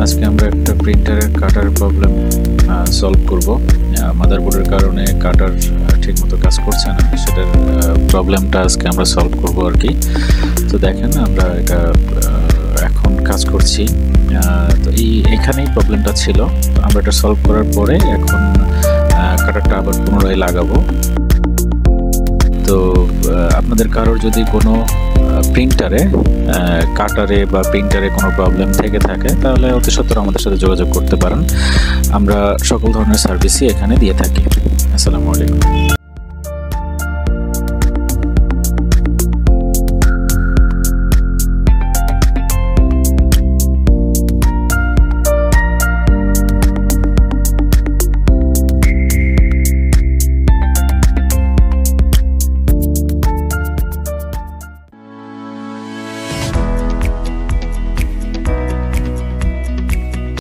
আজকে আমরা একটা প্রিন্টারের কাটার প্রবলেম সলভ করব। মাদারবোর্ডের কারণে কাটার ঠিকমতো কাজ করছে না, সেটার প্রবলেমটা আজকে আমরা সলভ করব আর কি। তো দেখেন আমরা এটা এখন কাজ করছি। তো এখানেই প্রবলেমটা ছিল। তো আমরা এটা সলভ করার পরে এখন কাটারটা আবার পুনরায় লাগাবো। তো আপনাদের কারোর যদি কোনো প্রিন্টারে কাটারে বা প্রিন্টারে কোনো প্রবলেম থেকে থাকে তাহলে অতি সত্বর আমাদের সাথে যোগাযোগ করতে পারেন। আমরা সকল ধরনের সার্ভিসই এখানে দিয়ে থাকি। আসসালামু আলাইকুম।